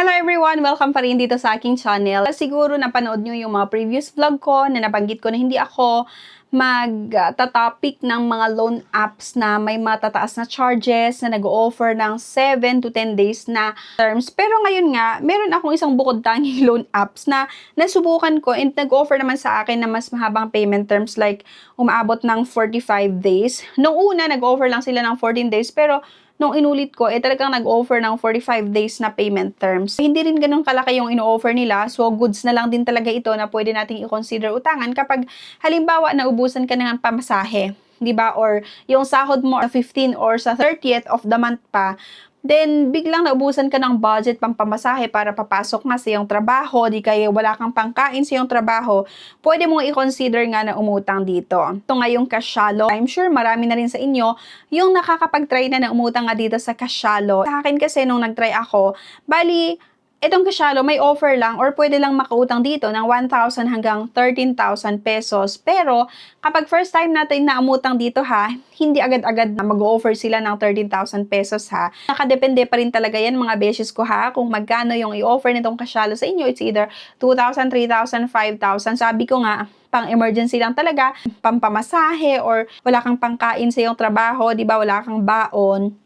Hello everyone! Welcome pa rin dito sa aking channel. Siguro napanood nyo yung mga previous vlog ko na nabanggit ko na hindi ako mag-topic ng mga loan apps na may matataas na charges na nag-offer ng 7 to 10 days na terms. Pero ngayon nga, meron akong isang bukod tanging loan apps na nasubukan ko and nag-offer naman sa akin na mas mahabang payment terms like umaabot ng 45 days. Noong una, nag-offer lang sila ng 14 days pero nung inulit ko, talagang nag-offer ng 45 days na payment terms. Hindi rin ganun kalaki yung ino-offer nila, so goods na lang din talaga ito na pwede nating i-consider utangan kapag halimbawa naubusan ka ng pamasahe, di ba? Or yung sahod mo 15 or sa 30th of the month pa, then biglang naubusan ka ng budget pampamasahe para papasok nga sa iyong trabaho, di kaya wala kang pangkain sa iyong trabaho, pwede mong i-consider nga na umutang dito. Ito nga yung Cashalo. I'm sure marami na rin sa inyo yung nakakapag-try na umutang nga dito sa Cashalo. Sa akin kasi nung nag-try ako, bali, itong Cashalo may offer lang or pwede lang makautang dito ng 1,000 hanggang 13,000 pesos. Pero kapag first time natin na umutang dito ha, hindi agad-agad na mag-offer sila ng 13,000 pesos ha. Nakadepende pa rin talaga yan mga beshes ko ha, kung magkano yung i-offer nitong Cashalo sa inyo. It's either 2,000, 3,000, 5,000. Sabi ko nga, pang emergency lang talaga, pampamasahe or wala kang pangkain sa iyong trabaho, di ba, wala kang baon.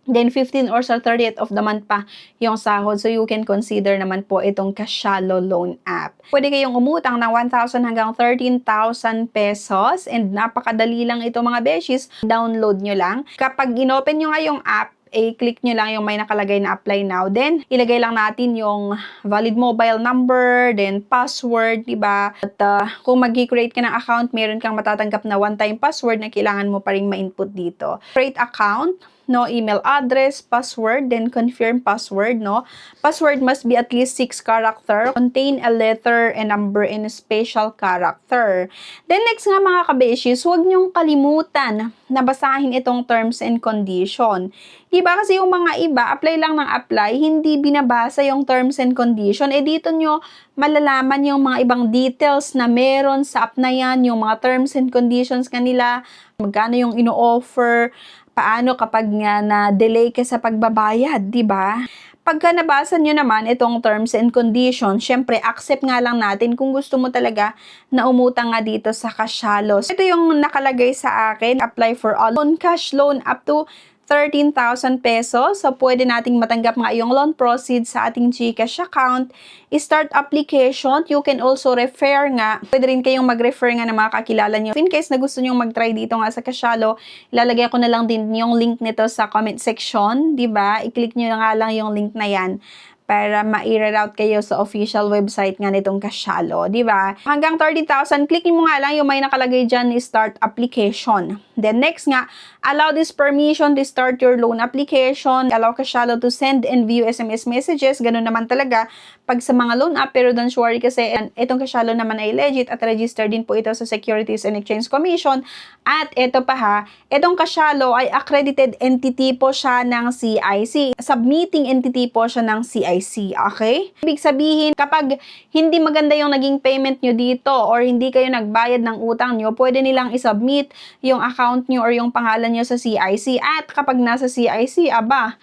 Then, 15 or sa 30th of the month pa yung sahod. So, you can consider naman po itong Cashalo loan app. Pwede kayong umutang ng 1,000 hanggang 13,000 pesos. And napakadali lang ito mga beshies. Download nyo lang. Kapag inopen nyo nga yung app, click nyo lang yung may nakalagay na apply now. Then, ilagay lang natin yung valid mobile number, then password, diba? At kung mag-create ka ng account, meron kang matatanggap na one-time password na kailangan mo pa rin ma-input dito. Create account, no email address, password, then confirm password, no? Password must be at least 6 character, contain a letter and number in a special character. Then next nga mga kabeshis, huwag niyong kalimutan na basahin itong terms and condition. Diba kasi yung mga iba, apply lang ng apply, hindi binabasa yung terms and condition. Dito nyo malalaman yung mga ibang details na meron sa app na yan, yung mga terms and conditions kanila, magkano yung ino-offer, paano kapag nga na-delay ka sa pagbabayad, di ba? Pagka nabasa nyo naman itong terms and conditions, syempre accept nga lang natin kung gusto mo talaga na umutang nga dito sa Cashalo. Ito yung nakalagay sa akin, apply for all loan cash loan up to 13,000 pesos. So, pwede nating matanggap nga yung loan proceeds sa ating GCash account. Start application. You can also refer nga. Pwede rin kayong mag-refer nga ng mga kakilala nyo. In case na gusto nyo mag-try dito nga sa Cashalo, ilalagay ko na lang din yung link nito sa comment section. Diba? I-click nyo na nga lang yung link na yan para ma-reroute kayo sa official website nga nitong Cashalo, di ba? Hanggang 30,000, click mo nga lang yung may nakalagay dyan ni start application. Then next nga, allow this permission to start your loan application. Allow Cashalo to send and view SMS messages. Ganun naman talaga pag sa mga loan app, pero don't worry kasi itong Cashalo naman ay legit at registered din po ito sa Securities and Exchange Commission. At ito pa ha, itong Cashalo ay accredited entity po siya ng CIC. Submitting entity po siya ng CIC, okay? Ibig sabihin, kapag hindi maganda yung naging payment nyo dito or hindi kayo nagbayad ng utang nyo, pwede nilang isubmit yung account nyo or yung pangalan nyo sa CIC. At kapag nasa CIC, aba,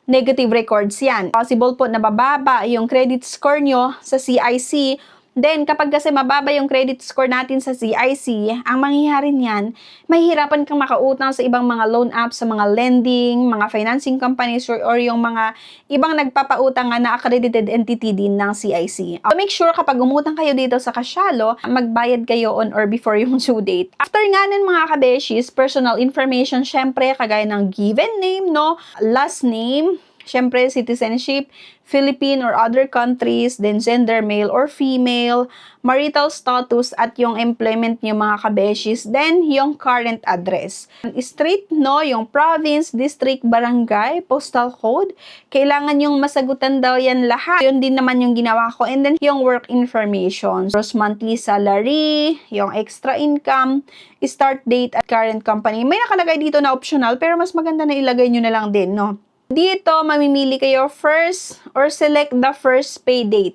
negative records yan. Possible po na bababa yung credit score nyo sa CIC. Then, kapag kasi mababa yung credit score natin sa CIC, ang mangyayari niyan, mahihirapan kang makautang sa ibang mga loan apps, sa mga lending, mga financing companies, or yung mga ibang nagpapautang na accredited entity din ng CIC. So, make sure kapag umutang kayo dito sa Cashalo, magbayad kayo on or before yung due date. After nga nun mga kabeshis, personal information, syempre, kagaya ng given name, no? Last name, syempre, citizenship, Philippine or other countries, then gender, male or female, marital status, at yung employment niyo mga kabeshis, then yung current address. Street, no, yung province, district, barangay, postal code, kailangan yung masagutan daw yan lahat. Yun din naman yung ginawa ko. And then yung work information, gross monthly salary, yung extra income, start date, at current company. May nakalagay dito na optional, pero mas maganda na ilagay nyo na lang din, no? Dito, mamimili kayo first or select the first pay date.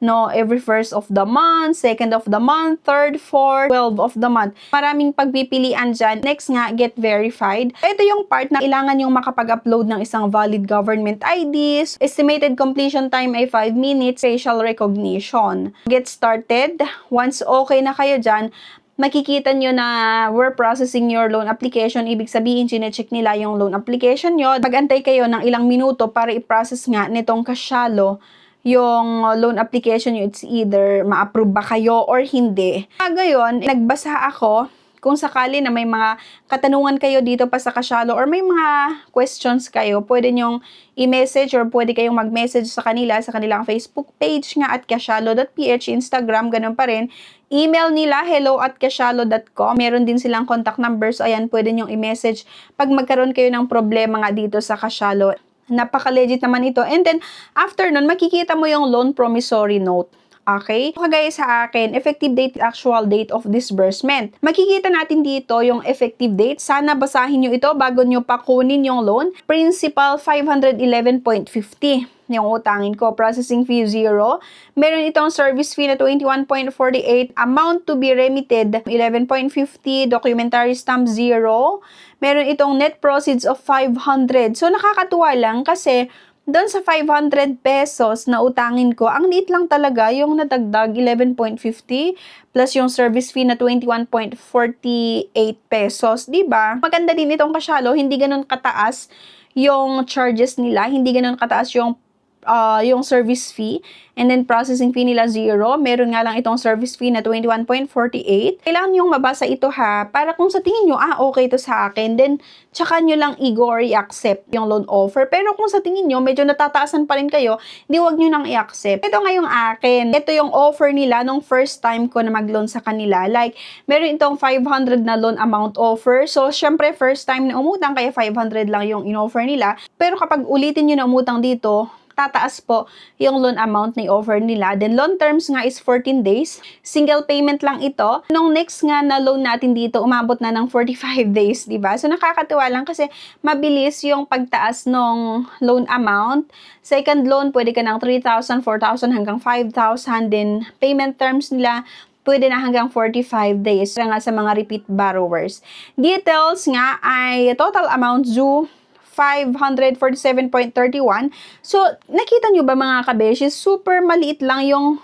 no, every first of the month, second of the month, third, fourth, 12 of the month. Maraming pagpipilian dyan. Next nga, get verified. Ito yung part na kailangan yung makapag-upload ng isang valid government IDs. Estimated completion time ay 5 minutes. Facial recognition. Get started. Once okay na kayo dyan, makikita nyo na we're processing your loan application. Ibig sabihin, chinecheck nila yung loan application nyo. Pag-antay kayo ng ilang minuto para i-process nga nitong Casialo yung loan application nyo. It's either ma-approve ba kayo or hindi. Ngayon, nagbasa ako kung sakali na may mga katanungan kayo dito pa sa Casialo or may mga questions kayo, pwede nyong i-message or pwede kayong mag-message sa kanila, sa kanilang Facebook page nga at casialo.ph, Instagram, ganun pa rin. Email nila, hello@casialo.com. Meron din silang contact numbers. So, ayan, pwede nyong i-message pag magkaroon kayo ng problema nga dito sa Casialo. Napaka-legit naman ito. And then, after nun, makikita mo yung loan promissory note. Okay? Kagaya sa akin, effective date, actual date of disbursement. Makikita natin dito yung effective date. Sana basahin nyo ito bago nyo pa kunin yung loan. Principal, 511.50 yung utangin ko. Processing fee, 0. Meron itong service fee na 21.48. Amount to be remitted, 11.50. Documentary stamp, 0. Meron itong net proceeds of 500. So, nakakatuwa lang kasi doon sa 500 pesos na utangin ko, ang liit lang talaga yung nadagdag, 11.50 plus yung service fee na 21.48 pesos, di ba? Maganda din itong Casialo, hindi ganun kataas yung charges nila, hindi ganun kataas yung service fee, and then processing fee nila 0. Meron nga lang itong service fee na 21.48. Kailangan yung mabasa ito ha, para kung sa tingin nyo, okay to sa akin, then tsaka nyo lang i-go or i-accept yung loan offer. Pero kung sa tingin nyo, medyo natataasan pa rin kayo, di wag nyo nang i-accept. Ito nga yung akin. Ito yung offer nila nung first time ko na mag-loan sa kanila. Like, meron itong 500 na loan amount offer. So, syempre, first time na umutang, kaya 500 lang yung in-offer nila. Pero kapag ulitin nyo na umutang dito, tataas po yung loan amount na i-offer nila. Then, loan terms nga is 14 days. Single payment lang ito. Nung next nga na loan natin dito, umabot na ng 45 days, di ba? So, nakakatuwa lang kasi mabilis yung pagtaas ng loan amount. Second loan, pwede ka ng 3,000, 4,000 hanggang 5,000. Then, payment terms nila, pwede na hanggang 45 days. Kaya nga sa mga repeat borrowers. Details nga ay total amount due, 547.31. So, nakita nyo ba mga kabeshi, super maliit lang yung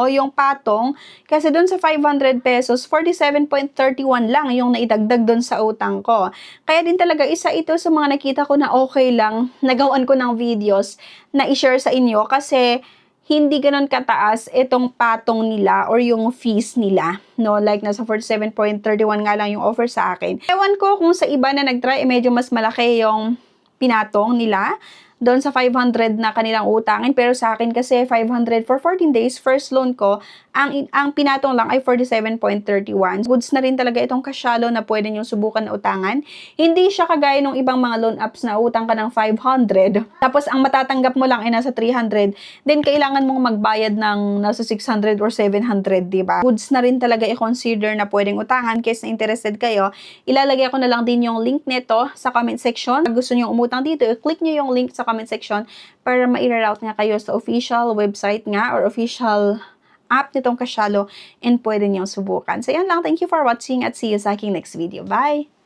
yung patong. Kasi doon sa 500 pesos, 47.31 lang yung naidagdag doon sa utang ko. Kaya din talaga isa ito sa mga nakita ko na okay lang, nagawan ko ng videos na i-share sa inyo kasi hindi ganun kataas itong patong nila or yung fees nila. No, like nasa 47.31 nga lang yung offer sa akin. Ewan ko kung sa iba na nag-try, medyo mas malaki yung pinatong nila doon sa 500 na kanilang utangin. Pero sa akin kasi 500 for 14 days, first loan ko, ang pinatong lang ay 47.31. Goods na rin talaga itong Casialo na pwede nyo subukan na utangan. Hindi siya kagaya ng ibang mga loan apps na utang ka ng 500. Tapos ang matatanggap mo lang ay nasa 300. Then kailangan mong magbayad ng nasa 600 or 700, diba? Goods na rin talaga i-consider na pwedeng utangan. Case na interested kayo, ilalagay ko na lang din yung link nito sa comment section. Pag gusto nyo umutang dito, i-click nyo yung link sa comment section para ma-route nga kayo sa official website nga or official app nitong Casialo and pwede niyong subukan. So, yan lang. Thank you for watching at see you sa aking next video. Bye!